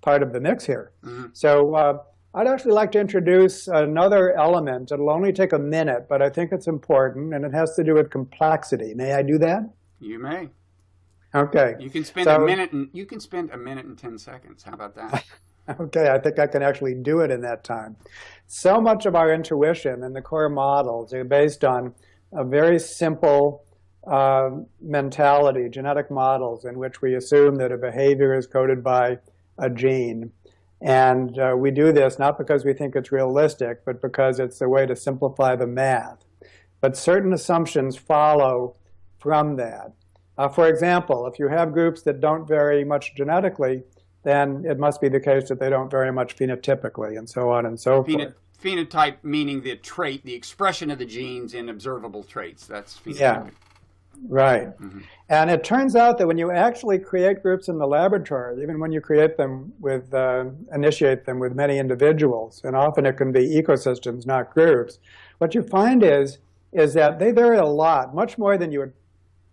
part of the mix here. Mm-hmm. So I'd actually like to introduce another element. It'll only take a minute, but I think it's important, and it has to do with complexity. May I do that? You may. Okay. You can spend a minute and 10 seconds. How about that? Okay, I think I can actually do it in that time. So much of our intuition and the core models are based on a very simple mentality, genetic models, in which we assume that a behavior is coded by a gene. And we do this not because we think it's realistic, but because it's a way to simplify the math. But certain assumptions follow from that. For example, if you have groups that don't vary much genetically, then it must be the case that they don't vary much phenotypically, and so on and so forth. Phenotype meaning the trait, the expression of the genes in observable traits. That's phenotypic. Yeah, right. Mm-hmm. And it turns out that when you actually create groups in the laboratory, even when you create them with, initiate them with many individuals, and often it can be ecosystems, not groups, what you find is that they vary a lot, much more than you would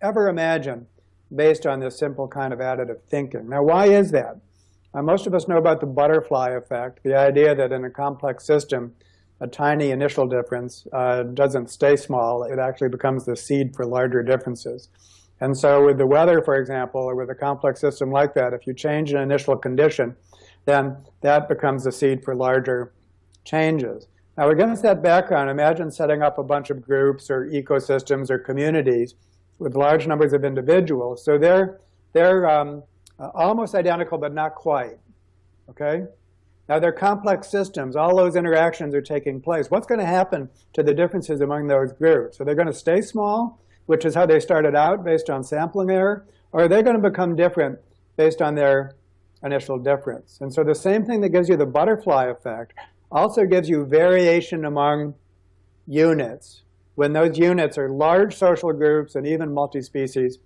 ever imagine, based on this simple kind of additive thinking. Now, why is that? Most of us know about the butterfly effect, the idea that in a complex system, a tiny initial difference doesn't stay small. It actually becomes the seed for larger differences. And so with the weather, for example, or with a complex system like that, if you change an initial condition, then that becomes the seed for larger changes. Now, against that background, imagine setting up a bunch of groups or ecosystems or communities with large numbers of individuals. So they're almost identical, but not quite. Okay? Now they're complex systems. All those interactions are taking place. What's going to happen to the differences among those groups? Are they going to stay small, which is how they started out based on sampling error, or are they going to become different based on their initial difference? And so the same thing that gives you the butterfly effect also gives you variation among units, when those units are large social groups and even multi-species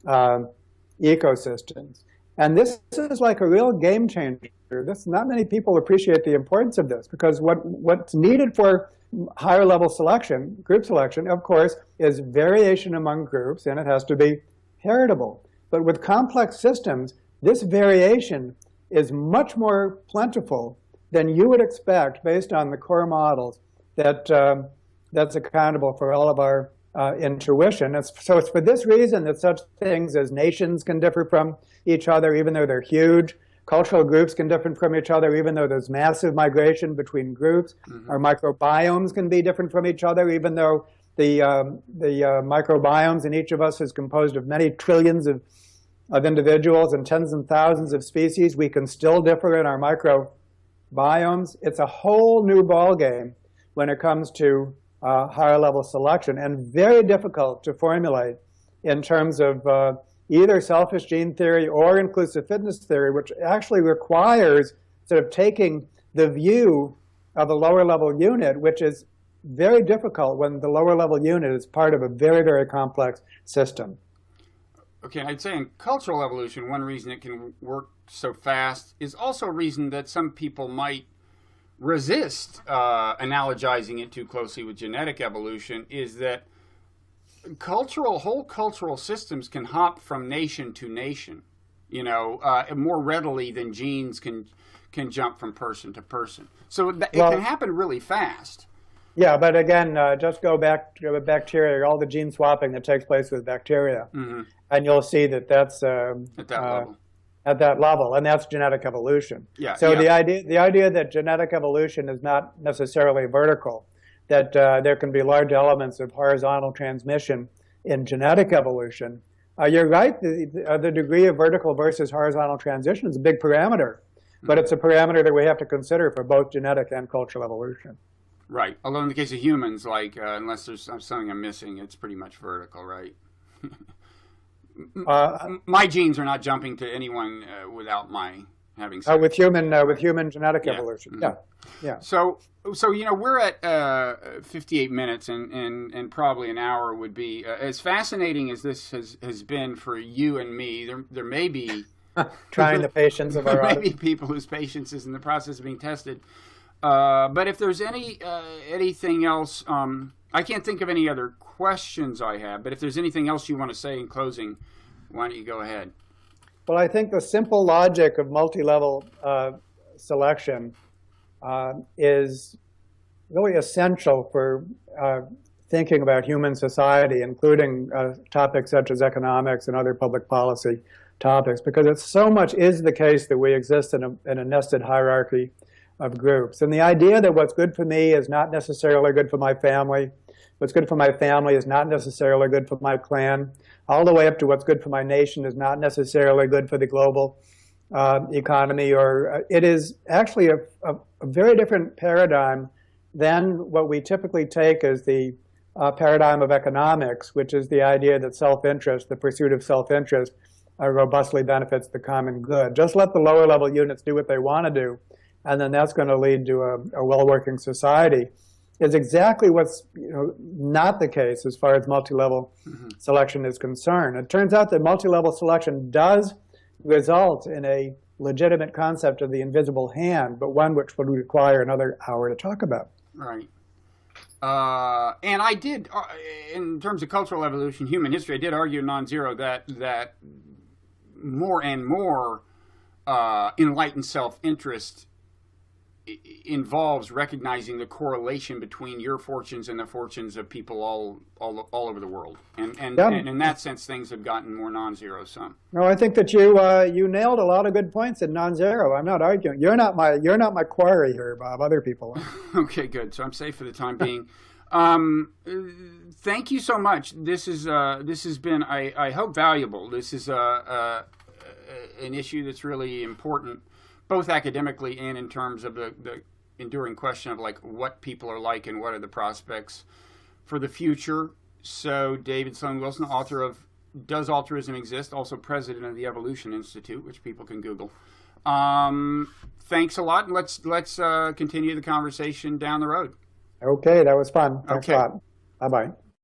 ecosystems. And this is like a real game changer. Not many people appreciate the importance of this, because what's needed for higher level selection, group selection, of course, is variation among groups, and it has to be heritable. But with complex systems, this variation is much more plentiful than you would expect based on the core models that's accountable for all of our intuition. So it's for this reason that such things as nations can differ from each other, even though they're huge. Cultural groups can differ from each other, even though there's massive migration between groups. Mm-hmm. Our microbiomes can be different from each other, even though the microbiomes in each of us is composed of many trillions of individuals and tens and thousands of species. We can still differ in our microbiomes. It's a whole new ballgame when it comes to higher level selection, and very difficult to formulate in terms of either selfish gene theory or inclusive fitness theory, which actually requires sort of taking the view of a lower level unit, which is very difficult when the lower level unit is part of a very, very complex system. Okay, I'd say in cultural evolution, one reason it can work so fast is also a reason that some people might resist analogizing it too closely with genetic evolution, is that whole cultural systems can hop from nation to nation, more readily than genes can jump from person to person. So it can happen really fast. Yeah, but again, just go back to bacteria, all the gene swapping that takes place with bacteria, mm-hmm. and you'll see that that's at that level. At that level, and that's genetic evolution. Yeah, so yeah. the idea that genetic evolution is not necessarily vertical, that there can be large elements of horizontal transmission in genetic evolution. You're right, the degree of vertical versus horizontal transition is a big parameter, but it's a parameter that we have to consider for both genetic and cultural evolution. Right, although in the case of humans, unless there's something I'm missing, it's pretty much vertical, right? My genes are not jumping to anyone without my having sex. With human genetic evolution. Mm-hmm. Yeah. So we're at 58 minutes, and probably an hour would be as fascinating as this has been for you and me. There may be trying the patience of our maybe people whose patience is in the process of being tested. But if there's anything else, I can't think of any other questions I have. But if there's anything else you want to say in closing, why don't you go ahead? Well, I think the simple logic of multi-level selection is really essential for thinking about human society, including topics such as economics and other public policy topics, because it's so much is the case that we exist in a nested hierarchy of groups. And the idea that what's good for me is not necessarily good for my family, what's good for my family is not necessarily good for my clan, all the way up to what's good for my nation is not necessarily good for the global economy, or it is actually a very different paradigm than what we typically take as the paradigm of economics, which is the idea that self-interest, the pursuit of self-interest, robustly benefits the common good. Just let the lower level units do what they want to do, and then that's going to lead to a well-working society, is exactly what's not the case as far as multi-level mm-hmm. selection is concerned. It turns out that multi-level selection does result in a legitimate concept of the invisible hand, but one which would require another hour to talk about. Right. And I did, in terms of cultural evolution, human history, I did argue non-zero that more and more enlightened self-interest involves recognizing the correlation between your fortunes and the fortunes of people all over the world, and in that sense, things have gotten more non-zero sum. No, I think that you nailed a lot of good points in non-zero. I'm not arguing. You're not my quarry here, Bob. Other people are. Okay, good. So I'm safe for the time being. Thank you so much. This has been, I hope, valuable. This is an issue that's really important, both academically and in terms of the enduring question of like what people are like and what are the prospects for the future. So David Sloan Wilson, author of Does Altruism Exist? Also president of the Evolution Institute, which people can Google. Thanks a lot, and let's continue the conversation down the road. Okay, that was fun. Thanks Okay. a lot. Bye-bye.